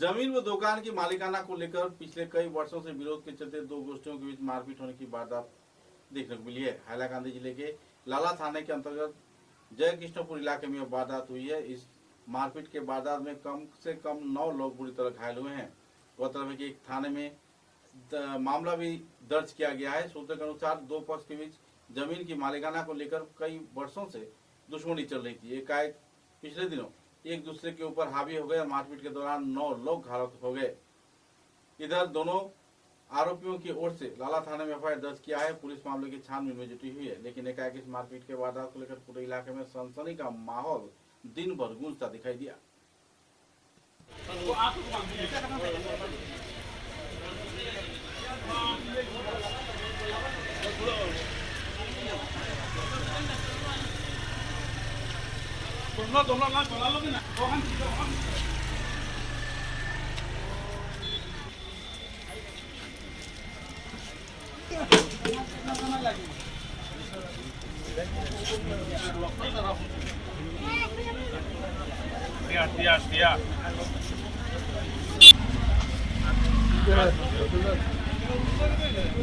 जमीन व दुकान की मालिकाना को लेकर पिछले कई वर्षों से विरोध के चलते दो गोष्ठियों के बीच मारपीट होने की वारदात देखने को मिली है। हैलाकांदी जिले के लाला थाने के अंतर्गत जय कृष्णपुर इलाके में वारदात हुई है। इस मारपीट के वारदात में कम से कम 9 लोग बुरी तरह घायल हुए हैं। गौरतलब है कि एक थाने में मामला भी दर्ज किया गया है। सूत्रों के अनुसार दो पक्ष के बीच जमीन की मालिकाना को लेकर कई वर्षों से दुश्मनी चल रही थी। एकाएक पिछले दिनों एक दूसरे के ऊपर हावी हो गए और मारपीट के दौरान 9 लोग घायल हो गए। इधर दोनों आरोपियों की ओर से लाला थाने में एफआईआर दर्ज किया है। पुलिस मामले की छानबीन में जुटी हुई है, लेकिन एकाएक इस मारपीट के वारदात को लेकर पूरे इलाके में सनसनी का माहौल दिन भर गूंजता दिखाई दिया।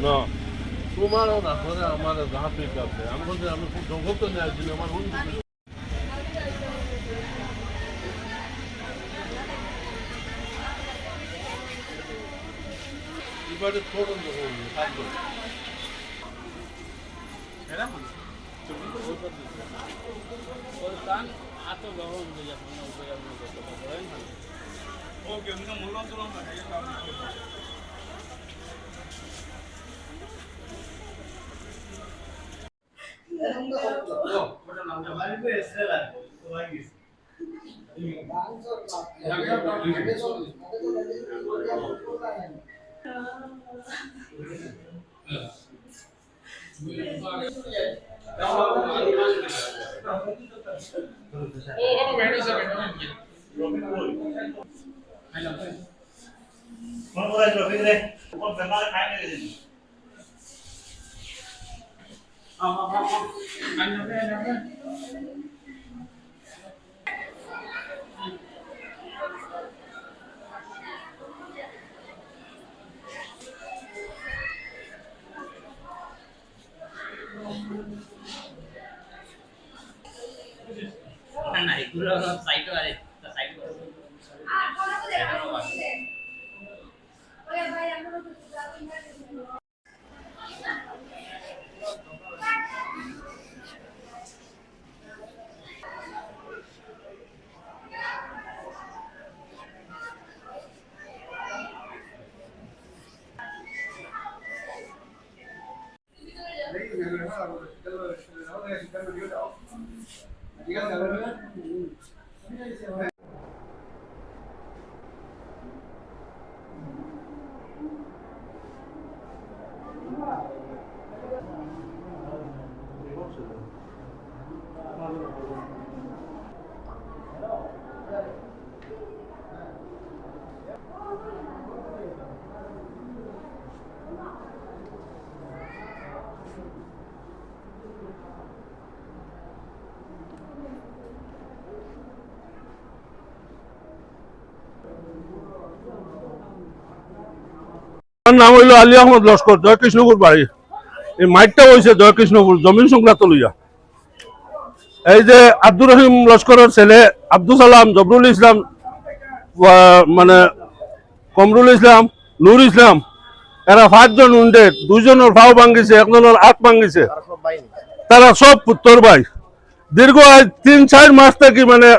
No, তোমারও না করে আমাদের হাতে কাছে আমি বলছি আমি খুব জগত নেই দিলে আমার এবারে ছোড়ন যখন থাকবে এরকম ওর কান এত গরম হয়ে যাবে না উপরে আপনি করতে পারেন ওকে আমি মূল্যান্তর না না এগুলো সাইটো আরে সাইটো ওরে ভাই আমরা তো যাবই না নাম হইল আলী আহমদ লস্কর, জয়কৃষ্ণপুর বাড়ি। এই মাইকটা হয়েছে জয়কৃষ্ণপুর জমিন সংক্রান্ত লইয়া। এই যে আব্দুর রহিম লস্করের ছেলে আব্দুল সালাম, জবরুল ইসলাম, মানে কমরুল ইসলাম, নুর ইসলাম, এরা 5 জন উন্ডেড, 2 জনের ভাও ভাঙ্গিছে, একজনের হাত ভাঙ্গিছে। তারা সব পুত্তর ভাই। দীর্ঘ 3-4 মাস থেকে মানে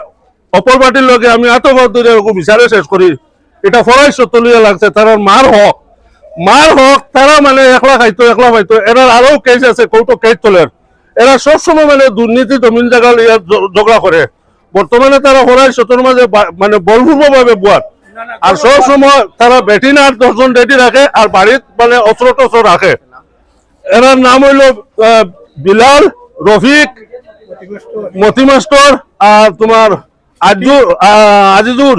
অপর পার্টির লগে আমি আতঙ্ক বিচারে শেষ করি। এটা ফরাই সত্য লইয়া লাগছে। তারা মার হক তারা মানে একলা পাইতো। এরা আরো কেস আছে, কৌটো কেস চলে। এরা সবসময় মানে দুর্নীতি জমিন জায়গা লইয়া ঝগড়া করে। বর্তমানে তারা ফরাই সত্যর মাঝে মানে বলপূর্বভাবে বুয়ার। আর সবসময় তারা বেটিনার 10 জন রেডি রাখে আর বাড়িত মানে অস্ত্র টস্ত্র রাখে। এরার নাম হইল বিলাল, রফিক, মতি মাস্টর আর তোমার আজিজুর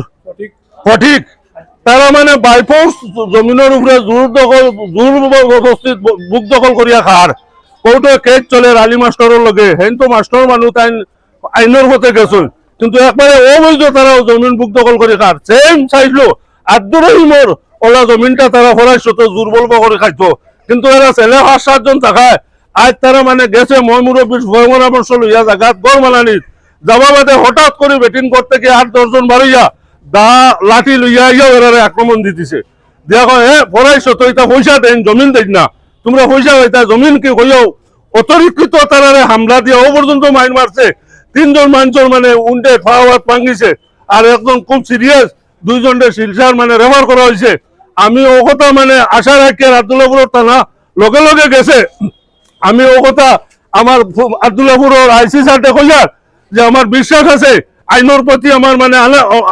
ফটিক। তারা মানে বাইফোর্স জমিনের উপরে জোরবস্তি বুক দখল করিয়া খার। কৌটো কেস চলে আলী মাস্টরের লগে। হেন তো মাস্টর মানুষ তাই আইনের পথে গেছেন, কিন্তু একবারে অবৈধ তারা জমিন বুক দখল করে খার। সেম চাইলো আব্দুর রহিমর ওলা জমিনটা তারা ফরাইশত দুর্বল করে খাইতো, কিন্তু এরা ছেলে 5-7 জন থাকায় আজ তারা মানে গেছে ময়মুরব্বীর পরামর্শ লইয়া জায়গাত গড় মানানিত যাবা বাদে হঠাৎ করে বেটিং করতে গিয়ে 8-10 জন বাড়িয়া দা লাঠি লইয়া ইয়াও এরারে আক্রমণ দিতেছে। দিয়া কয় ফরাইশত এটা পয়সা দেন, জমিন দেন না, তোমরা পয়সা হইতা জমিন কি হইয়াও অতিরিক্ত তারারে হামলা দিয়ে ও পর্যন্ত মাইন মারছে। 3 জন মানুষের মানে উন্ডে ফাওয়াত ভাঙিছে, আর একজন খুব সিরিয়াস, 2 জনের শিলসার মানে রেফার করা হয়েছে। আমি ও কথা মানে আশা রাখি আব্দুল্লাহপুরের থানা লগে লগে গেছে। আমি ও কথা আমার আব্দুল্লাহপুরের আইসি স্যারটা কইয়ার যে আমার বিশ্বাস আছে, আইনের প্রতি আমার মানে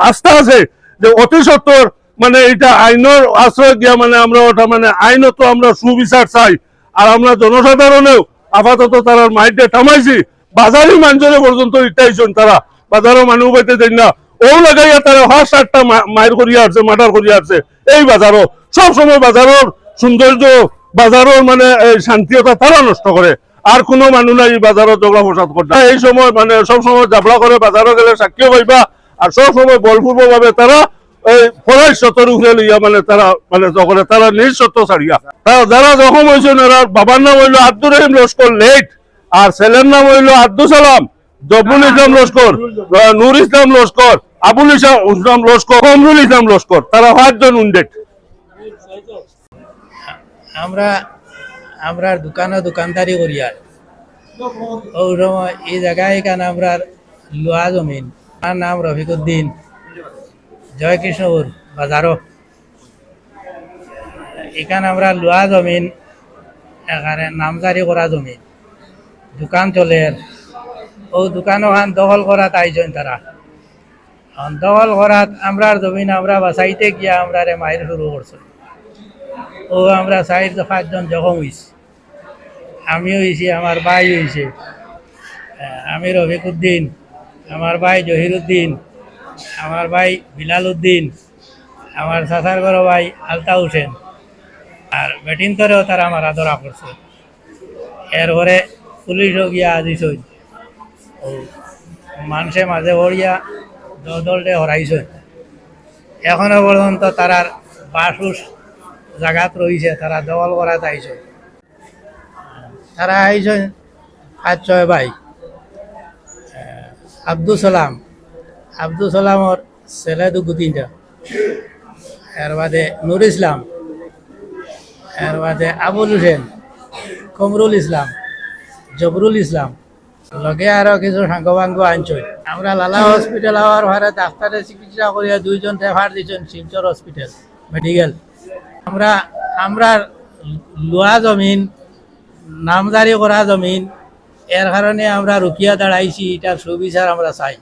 আস্থা আছে যে অতি সত্তর মানে এটা আইনের আশ্রয় দিয়া মানে আমরা ওটা মানে আইনত আমরা সুবিচার চাই। আর আমরা জনসাধারণেও আপাতত তারা মাইন্ডে থামাইছি, বাজারি মানুষের পর্যন্ত ইটাইছেন, তারা বাজারও মানুষ পাইতে দেন না, ও লাগাইয়া তারা 7-8টা মাইর করিয়া আসছে, মার্ডার করিয়া আসছে। এই বাজারও সবসময় বাজারের সৌন্দর্য, বাজারের মানে শান্তিটা তারা নষ্ট করে, আর কোনো মানুষ নাই বাজারত ঝগড়া ফসাদ করতে। এই সময় মানে সবসময় জাবলা করে বাজারও গেলে সাক্ষীও পাইবা, আর সবসময় বলপূর্বক ভাবে তারা এই ফরাইশ সতর উঠে লইয়া মানে তারা মানে করে তারা নিজ সত্য ছাড়িয়া যারা জখম হয়েছেন, এরা বাবার নাম হইলো আব্দুর রহিম লস্কর লেট, আর ছেলের নাম হইলো আব্দুল সালাম, জবরুল ইসলাম লস্কর, নূর ইসলাম লস্কর, আবুল ইসলাম লস্কর, কমরুল ইসলাম লস্কর, তারা 5 জন উন্ডেড। আমরা দোকানদারি করি, আর ওই সময় এই জায়গায় এখানে আমরা লোহা জমিন, আমার নাম রফিকুদ্দিন, জয়কৃষ্ণপুর বাজারও। এখানে আমরা লোহা জমিন, এখানে নামজারি করা জমিন, দোকান চলে, ও দোকান ওখান দখল করাত আইছেন তারা। দখল করাত আমরার জমিন আমরা বাঁচাইতে গিয়া আমরা মাইর শুরু করছি। ও আমরা 4-5 জন জখম হয়েছি, আমি হয়েছি, আমার ভাই হয়েছে, আমি রফিকুদ্দিন, আমার ভাই জহিরুদ্দিন, আমার ভাই বিলাল উদ্দিন, আমার চাচার ঘর ভাই আলতা হোসেন, আর ব্যাটিং করেও তারা মারা ধরা করছে। এরপরে পুলিশও গিয়া আজিছ, ও মানুষে মাঝে ভরিয়া দলটে হরাইছে। এখনো পর্যন্ত তারার বাসুস জায়গাত রয়েছে, তারা দখল করাতে আইছে। তারা আইছে 5-6 ভাই। আব্দুল সালামর ছেলে 2-3টা, এর বাদে নুর ইসলাম, এর বাদে আবুল হোসেন, কমরুল ইসলাম, জবরুল ইসলাম, লগে আরো কিছু সাংবাঙ্গ আনছই। আমরা লালা হসপিটাল হওয়ার ভারে ডাক্তারে চিকিৎসা করিয়া 2 জন রেফার দিয়েছেন শিলচর হসপিটাল মেডিকেল। আমরা লোহা জমিন, নামজারি করা জমিন, এর কারণে আমরা রুকিয়া দাঁড়াইছি, এটার সুবিচার আমরা চাই।